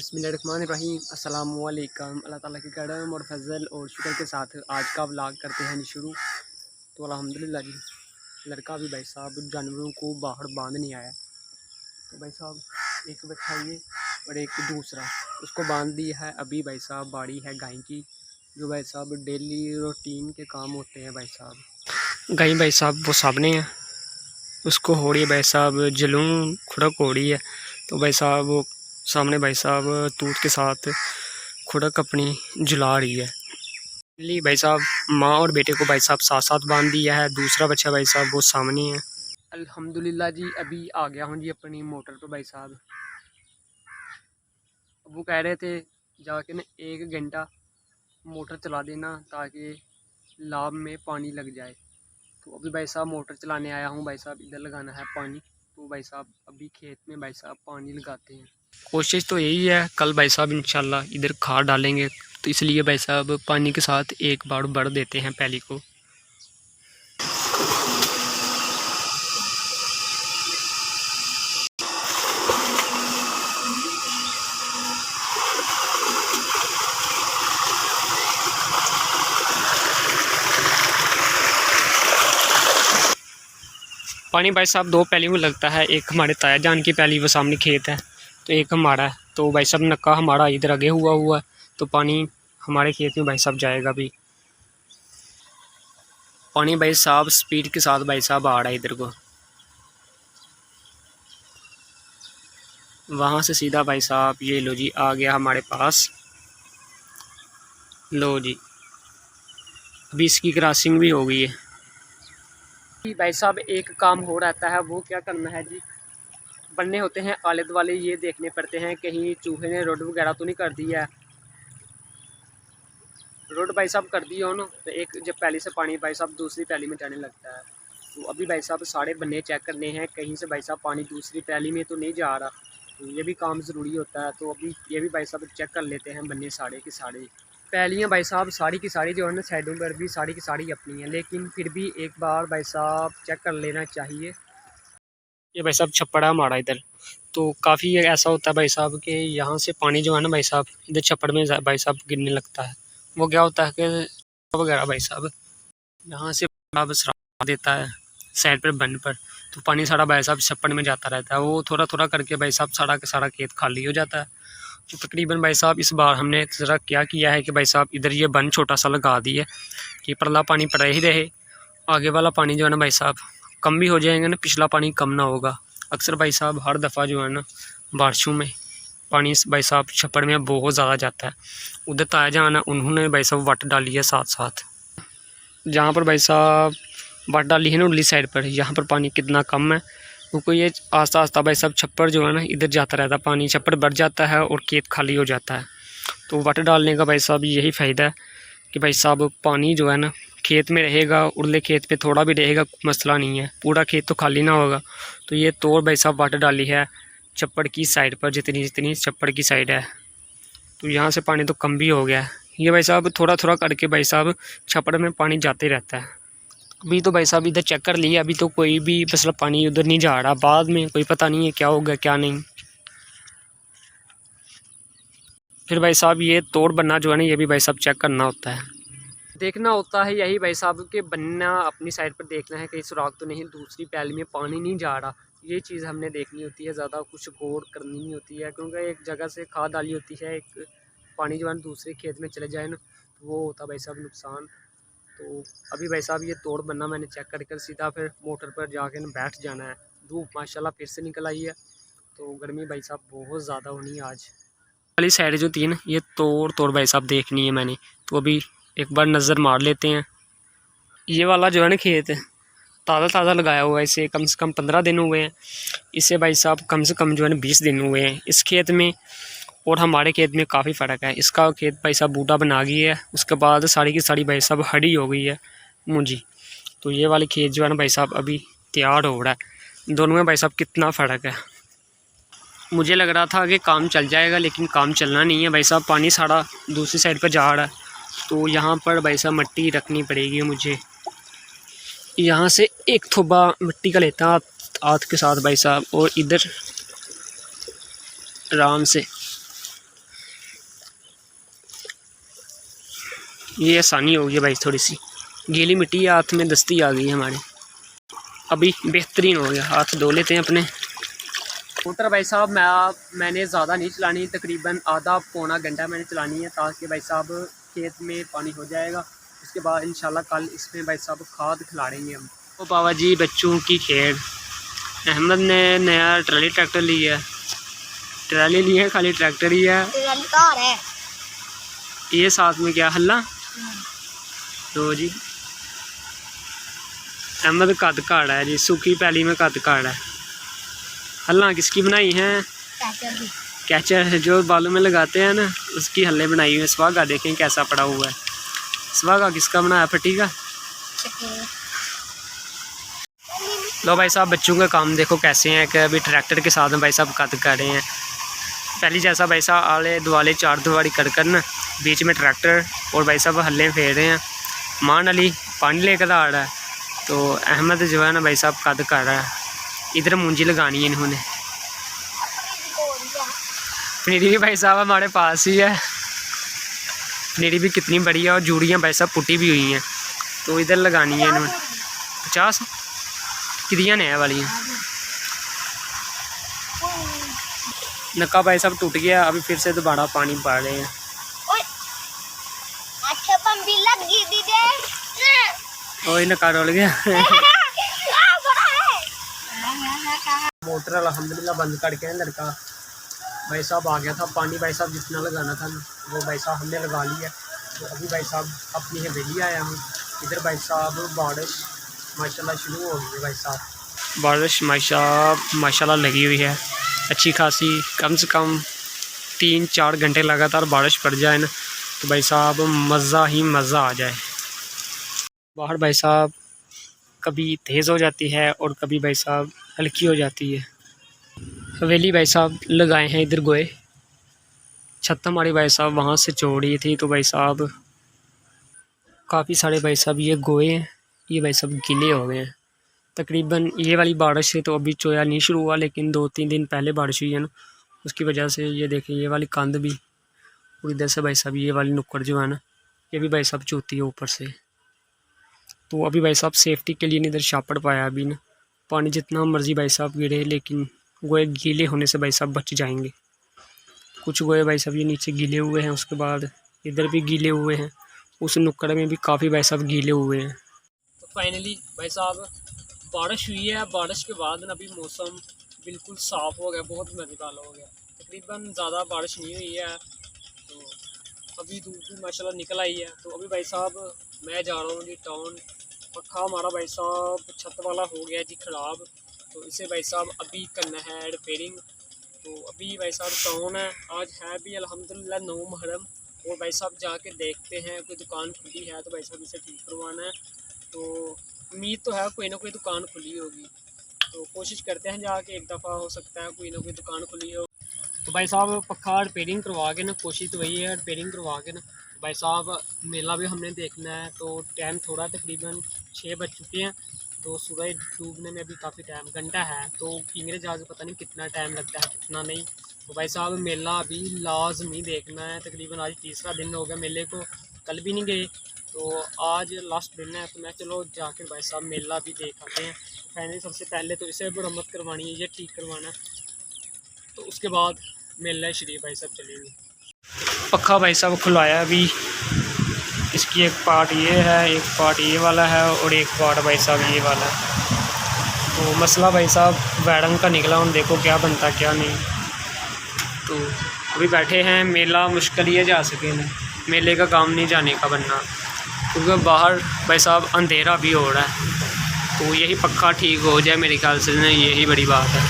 बिस्मिल्लाहिर्रहमानिर्रहीम। अस्सलामुअलैकुम। अल्लाह ताला के करम और फजल और शुक्र के साथ आज का व्लॉग करते हैं जी शुरू। तो अल्हम्दुलिल्लाह जी, लड़का भी भाई साहब जानवरों को बाहर बांध नहीं आया। तो भाई साहब एक बैठा ये और एक दूसरा उसको बांध दिया है। अभी भाई साहब बाड़ी है गाय की, जो भाई साहब डेली रूटीन के काम होते हैं। भाई साहब गाय भाई साहब वो सामने है, उसको हो रही है भाई साहब जलून खुड़क हो रही है। तो भाई साहब वो सामने भाई साहब तूत के साथ खुड़क अपनी जला रही है। ली भाई साहब माँ और बेटे को भाई साहब साथ साथ बांध दिया है। दूसरा बच्चा भाई साहब वो सामने है। अल्हम्दुलिल्लाह जी, अभी आ गया हूँ जी अपनी मोटर पर। भाई साहब वो कह रहे थे जाके ना 1 घंटा मोटर चला देना ताकि लाभ में पानी लग जाए। तो अभी भाई साहब मोटर चलाने आया हूँ। भाई साहब इधर लगाना है पानी। तो भाई साहब अभी खेत में भाई साहब पानी लगाते हैं। कोशिश तो यही है, कल भाई साहब इंशाल्लाह इधर खाद डालेंगे, तो इसलिए भाई साहब पानी के साथ एक बार भर देते हैं पैली को। पानी भाई साहब 2 पैली में लगता है, एक हमारे ताया जान की पैली वो सामने खेत है, तो एक हमारा है। तो भाई साहब नक्का हमारा इधर आगे हुआ है, तो पानी हमारे खेत में भाई साहब जाएगा। भी पानी भाई साहब स्पीड के साथ भाई साहब आ रहा है इधर को, वहाँ से सीधा भाई साहब ये लो जी आ गया हमारे पास। लो जी अभी इसकी क्रॉसिंग भी हो गई है। भाई साहब एक काम हो रहता है, वो क्या करना है जी, बनने होते हैं आले दुआले, ये देखने पड़ते हैं कहीं चूहे ने रोड वगैरह तो नहीं कर दिया है। रोड भाई साहब कर दिया हो ना, तो एक जब पहले से पानी भाई साहब दूसरी पैली में जाने लगता है। तो अभी भाई साहब सारे बन्ने चेक करने हैं कहीं से भाई साहब पानी दूसरी पैली में तो नहीं जा रहा। तो ये भी काम ज़रूरी होता है। तो अभी ये भी भाई साहब चेक कर लेते हैं बन्ने सारे के सारे। पैलियाँ भाई साहब सारी की सारी जो है ना साइडों पर भी सारी की सारी अपनी हैं, लेकिन फिर भी एक बार भाई साहब चेक कर लेना चाहिए। ये भाई साहब छप्पड़ है हमारा इधर, तो काफ़ी ऐसा होता है भाई साहब कि यहाँ से पानी जो है ना भाई साहब इधर छप्पड़ में भाई साहब गिरने लगता है। वो क्या होता है कि वगैरह भाई साहब यहाँ से बस देता है साइड पर बन पर, तो पानी सारा भाई साहब छप्पड़ में जाता रहता है। वो थोड़ा थोड़ा करके भाई साहब सारा का सारा खेत खाली हो जाता है। तो तकरीबन भाई साहब इस बार हमने ज़रा क्या किया है कि भाई साहब इधर ये बन छोटा सा लगा दिया कि परला पानी पड़ा ही रहे, आगे वाला पानी जो है ना भाई साहब कम भी हो जाएगा ना, पिछला पानी कम ना होगा। अक्सर भाई साहब हर दफ़ा जो है ना बारिशों में पानी भाई साहब छप्पड़ में बहुत ज़्यादा जाता है। उधर ताया जाना उन्होंने भाई साहब वट डाली है साथ साथ, जहाँ पर भाई साहब वट डाली है ना उरली साइड पर, यहाँ पर पानी कितना कम है, क्योंकि ये आस्ता आस्ता भाई साहब छप्पड़ जो है ना इधर जाता रहता है, पानी छप्पड़ बढ़ जाता है और खेत खाली हो जाता है। तो वट डालने का भाई साहब यही फ़ायदा है कि भाई साहब पानी जो है ना खेत में रहेगा, उरले खेत पे थोड़ा भी रहेगा मसला नहीं है, पूरा खेत तो खाली ना होगा। तो ये तोड़ भाई साहब वट डाली है छप्पड़ की साइड पर, जितनी जितनी छप्पड़ की साइड है, तो यहाँ से पानी तो कम भी हो गया है। ये भाई साहब थोड़ा थोड़ा करके भाई साहब छप्पड़ में पानी जाते रहता है। अभी तो भाई साहब इधर चेक कर लिया, अभी तो कोई भी मतलब पानी उधर नहीं जा रहा, बाद में कोई पता नहीं है क्या होगा क्या नहीं। फिर भाई साहब ये तोड़ बनना जो है ना ये भी भाई साहब चेक करना होता है, देखना होता है यही भाई साहब के बनना अपनी साइड पर देखना है कहीं सुराख तो नहीं, दूसरी पैली में पानी नहीं जा रहा, ये चीज़ हमने देखनी होती है। ज़्यादा कुछ गौर करनी नहीं होती है, क्योंकि एक जगह से खाद डाली होती है, एक पानी जो है दूसरे खेत में चले जाए ना, तो वो होता भाई साहब नुकसान। तो अभी भाई साहब ये तोड़ बनना मैंने चेक कर सीधा फिर मोटर पर जाके ना बैठ जाना है। धूप माशाल्लाह फिर से निकल आई है, तो गर्मी भाई साहब बहुत ज़्यादा होनी है आज। वाली साइड जो थी ना ये तोड़ भाई साहब देखनी है मैंने, तो अभी एक बार नज़र मार लेते हैं। ये वाला जो है ना खेत ताज़ा ताज़ा लगाया हुआ है, इसे कम से कम 15 दिन हुए हैं, इससे भाई साहब कम से कम जो है ना 20 दिन हुए हैं इस खेत में, और हमारे खेत में काफ़ी फ़र्क है। इसका खेत भाई साहब बूटा बना गई है, उसके बाद सारी की सारी भाई साहब हरी हो गई है मुंजी। तो ये वाली खेत जो है ना भाई साहब अभी तैयार हो रहा है। दोनों में भाई साहब कितना फ़र्क है। मुझे लग रहा था कि काम चल जाएगा, लेकिन काम चलना नहीं है भाई साहब, पानी सारा दूसरी साइड पर जा रहा है। तो यहाँ पर भाई साहब मिट्टी रखनी पड़ेगी मुझे, यहाँ से एक थोबा मिट्टी का लेता हाथ के साथ भाई साहब, और इधर आराम से ये आसानी हो गई भाई, थोड़ी सी गीली मिट्टी हाथ में दस्ती आ गई है हमारे, अभी बेहतरीन हो गया। हाथ धो लेते हैं अपने। मोटर भाई साहब मैंने ज़्यादा नहीं चलानी, तकरीबन आधा पौना घंटा मैंने चलानी है, ताकि भाई साहब खेत में पानी हो जाएगा। उसके बाद इंशाल्लाह कल इसमें भाई साहब खाद खिलाड़ेंगे हम। तो बाबा जी बच्चों की खेल, अहमद ने नया ट्राली ट्रैक्टर लिया है, ट्राली ली है, खाली ट्रैक्टर ही है। ये साथ में क्या हल्ला तो जी अहमद कद काड़ा है जी, सूखी पैली में कद काड़ा है। हल्ला किसकी बनाई है? कैचर जो बालों में लगाते हैं ना, उसकी हल्ले बनाई हुई है। सुहागा देखें कैसा पड़ा हुआ है। सुहागा किसका बनाया? फटी का। लो भाई साहब बच्चों का काम देखो कैसे हैं कि अभी ट्रैक्टर के साथ में भाई साहब कद कर रहे हैं। पहली जैसा भाई साहब आले दुआले चार दुआरी कर ना, बीच में ट्रैक्टर और भाई साहब हल्ले फेर रहे हैं। मान अली पानी लेकर आ रहा है, तो अहमद जो है ना भाई साहब कद कर रहा है। इधर मूंजी लगानी है इन्होंने। पनीरी भी भाई साहब हमारे पास ही है, पनीरी भी कितनी बड़ी है और जूड़ियाँ भाई साहब पुटी भी हुई हैं, तो इधर लगानी है इन्होंने। 50 किदियाँ नया वाली हैं। नक्का भाई साहब टूट गया, अभी फिर से दोबारा पानी पा रहे हैं। ओए नक्का डोल गया। मोटर अल्हम्दुलिल्लाह बंद करके लड़का भाई साहब आ गया था। पानी भाई साहब जितना लगाना था वो भाई साहब हमने लगा लिया। तो अभी भाई साहब अपनी हवेली आया हूँ। इधर भाई साहब बारिश माशाल्लाह शुरू हो गई है। भाई साहब बारिश माशाल्लाह लगी हुई है अच्छी खासी। कम से कम 3-4 घंटे लगातार बारिश पड़ जाए ना, तो भाई साहब मज़ा ही मज़ा आ जाए। बाहर भाई साहब कभी तेज़ हो जाती है और कभी भाई साहब हल्की हो जाती है। हवेली भाई साहब लगाए हैं इधर गोए। छत हमारी भाई साहब वहाँ से चौड़ी थी, तो भाई साहब काफ़ी सारे भाई साहब ये गोए हैं, ये भाई साहब गीले हो गए हैं। तकरीबन ये वाली बारिश है तो अभी चोया नहीं शुरू हुआ, लेकिन 2-3 दिन पहले बारिश हुई है ना, उसकी वजह से ये देखें ये वाली कंध भी, और इधर से भाई साहब ये वाली नुक्कड़ जो है ना, ये भी भाई साहब चूती है ऊपर से। तो अभी भाई साहब सेफ्टी के लिए नहीं इधर छापड़ पाया अभी ना। पानी जितना मर्जी भाई साहब गिरे, लेकिन गोए गीले होने से भाई साहब बच जाएंगे। कुछ गोए भाई साहब ये नीचे गीले हुए हैं, उसके बाद इधर भी गीले हुए हैं, उस नुक्कड़ में भी काफ़ी भाई साहब गीले हुए हैं। तो फाइनली भाई साहब बारिश हुई है। बारिश के बाद ना अभी मौसम बिल्कुल साफ़ हो गया, बहुत मज़ेदार हो गया। तकरीबन ज़्यादा बारिश नहीं हुई है, तो अभी धूप भी माशाल्लाह निकल आई है। तो अभी भाई साहब मैं जा रहा हूँ जी टाउन। पक्का हमारा भाई साहब छत वाला हो गया जी ख़राब, तो इसे भाई साहब अभी करना है रिपेयरिंग। तो अभी भाई साहब टाउन है, आज है भी अल्हम्दुलिल्लाह 9 मुहर्रम, और भाई साहब जाके देखते हैं कोई दुकान खुली है तो भाई साहब इसे ठीक करवाना है। तो उम्मीद तो है कोई ना कोई दुकान खुली होगी, तो कोशिश करते हैं जाके, एक दफ़ा हो सकता है कोई ना कोई दुकान खुली हो। तो भाई साहब पक्का रिपेयरिंग करवा के ना, कोशिश तो वही है रिपेयरिंग करवा के ना भाई साहब मेला भी हमने देखना है। तो टाइम थोड़ा तकरीबन 6 बज चुके हैं, तो सूरज डूबने में भी काफ़ी टाइम घंटा है, तो इंग्लिश जाके पता नहीं कितना टाइम लगता है कितना नहीं। तो भाई साहब मेला अभी लाजमी देखना है। तकरीबन आज तीसरा दिन हो गया मेले को, कल भी नहीं गए, तो आज लास्ट दिन है। तो मैं चलो जाकर भाई साहब मेला भी देख आते हैं। फाइनली सबसे पहले तो इसे मरम्मत करवानी है, ये ठीक करवाना है, तो उसके बाद मेला शरीफ भाई साहब चलेंगे। पक्का भाई साहब खुलाया अभी, इसकी एक पार्ट ये है, एक पार्ट ये वाला है, और एक पार्ट भाई साहब ये वाला है। तो मसला भाई साहब वैडन का निकला, उन देखो क्या बनता क्या नहीं। तो अभी बैठे हैं, मेला मुश्किल ही है जा सके ना, मेले का काम नहीं जाने का बनना, क्योंकि बाहर भाई साहब अंधेरा भी हो रहा है। तो यही पक्का ठीक हो जाए मेरे ख्याल से ना, यही बड़ी बात है।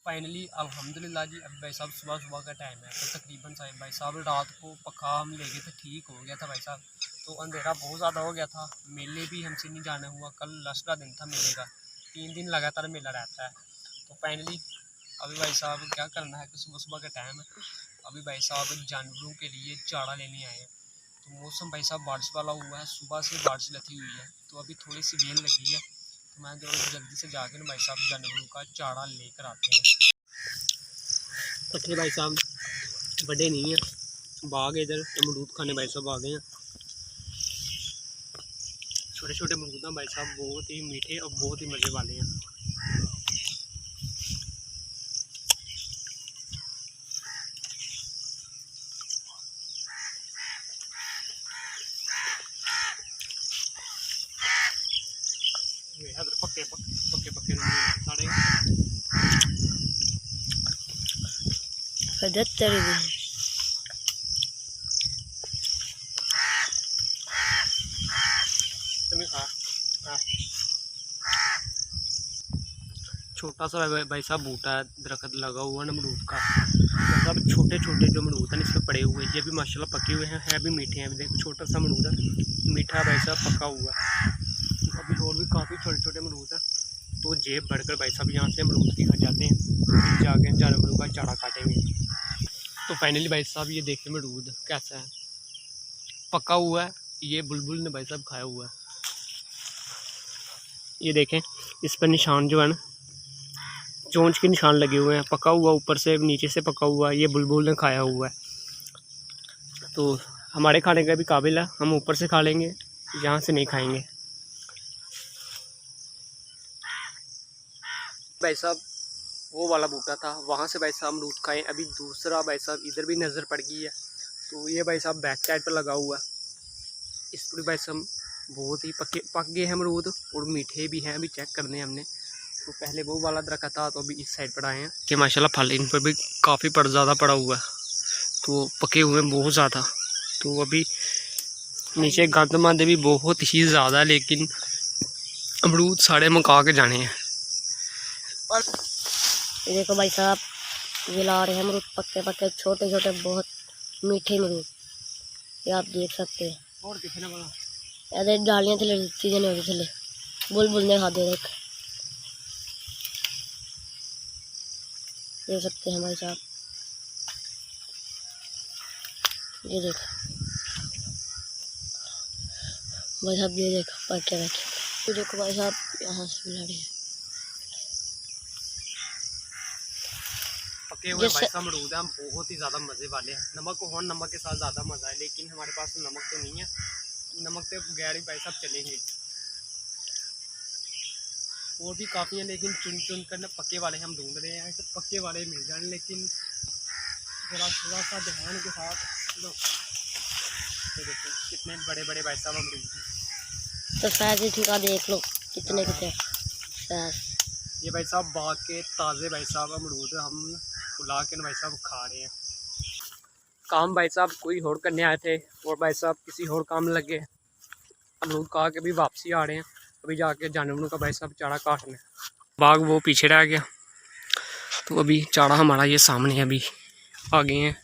फाइनली अल्हम्दुलिल्लाह जी अभी भाई साहब सुबह का टाइम है, तो तकरीबन भाई साहब रात को पक्का हम ले गए थे, ठीक हो गया था भाई साहब। तो अंधेरा बहुत ज़्यादा हो गया था, मेले भी हमसे नहीं जाना हुआ। कल लास्ट दिन था मेले का, 3 दिन लगातार मेला रहता है। तो फाइनली अभी भाई साहब क्या करना है कि सुबह का टाइम है, अभी भाई साहब जानवरों के लिए चारा लेने आए हैं। तो मौसम भाई साहब बारिश वाला हुआ है, सुबह से बारिश लगी हुई है, तो अभी थोड़ी सी बेल लगी है। तो मैं जो जल्दी से जाकर भाई साहब जानवरों का चारा लेकर आते हैं। पट्टे भाई साहब बड़े नहीं हैं, बाग इधर अमरूद खाने भाई साहब आ गए हैं। छोटे छोटे अमरूद हैं भाई साहब, बहुत ही मीठे और बहुत ही मज़े वाले हैं। पक्के पक्के पक्के साढ़े छोटा सा भाई साहब बूटा है, दरख्त लगा हुआ है अमरूद का। मतलब छोटे छोटे जो अमरूद हैं इसमें पड़े हुए हैं, ये भी माशाल्लाह पके हुए हैं, है भी मीठे हैं। देखो छोटा सा अमरूद है, मीठा भाई साहब पका हुआ है। अभी और भी काफ़ी छोटे छोटे अमरूद हैं। तो जेब भरकर भाई साहब यहाँ से अमरूद की खा जाते हैं, फिर जाके जानवरों का चारा काटेंगे। तो फाइनली भाई साहब ये देखें अमरूद कैसा है, पका हुआ है। ये बुलबुल ने भाई साहब खाया हुआ है, ये देखें इस पर निशान जो है ना, चोंच के निशान लगे हुए हैं। पका हुआ ऊपर से नीचे से पका हुआ है, ये बुलबुल ने खाया हुआ है। तो हमारे खाने का भी काबिल है, हम ऊपर से खा लेंगे, यहाँ से नहीं खाएंगे। भाई साहब वो वाला बूटा था, वहाँ से भाई साहब अमरूद खाएँ। अभी दूसरा भाई साहब इधर भी नज़र पड़ गई है। तो ये भाई साहब बैक साइड पर लगा हुआ है, इस पर भाई साहब बहुत ही पक गए हैं अमरूद और मीठे भी हैं। अभी चेक करने हैं हमने। तो पहले वो वाला दरख्त था, तो अभी इस साइड पर आए हैं कि माशाल्लाह फल इन पर भी काफ़ी ज़्यादा पड़ा हुआ है। तो पके हुए हैं बहुत ज़्यादा। तो अभी नीचे गंद मंद भी बहुत ही ज़्यादा है, लेकिन अमरूद सारे मका के जाने हैं। देखो भाई साहब ये ला रहे हैं अमरूद, पक्के पक्के छोटे छोटे बहुत मीठे अमरूद, ये आप देख सकते हैं। और कितने बड़ा ऐसे डालियाँ थले चीज़ें नहीं होती थले, बुलबुल ने खा दे। देख सकते हैं भाई साहब, ये देखो भाई साहब, ये देखो पक्के पक्के। तो देखो भाई साहब यहाँ से मिला रही है पके हुए भाई साहब अमरूद हैं, बहुत ही ज़्यादा मज़े वाले हैं। नमक हो, नमक के साथ ज़्यादा मज़ा है, लेकिन हमारे पास नमक तो नहीं है। नमक से बगैर ही भाई साहब चलेंगे। और भी काफ़ी हैं, लेकिन चुन चुन कर ना पक्के वाले हम ढूंढ रहे हैं, तो पक्के वाले मिल जाए। लेकिन ज़रा थोड़ा सा ध्यान के साथ लो। तो देखो कितने बड़े बड़े भाई साहब अमरूद हैं। तो शायद इनका देख लो कितने कितने शायद। ये भाई साहब बाग के ताज़े भाई साहब अमरूद हम बुला के भाई साहब खा रहे हैं। काम भाई साहब कोई और करने आए थे और भाई साहब किसी और काम लगे, अमरूद खा के भी वापसी आ रहे हैं। अभी जाके जानवरों का भाई साहब चारा काटना। बाग वो पीछे रह गया, तो अभी चारा हमारा ये सामने अभी आ गए हैं।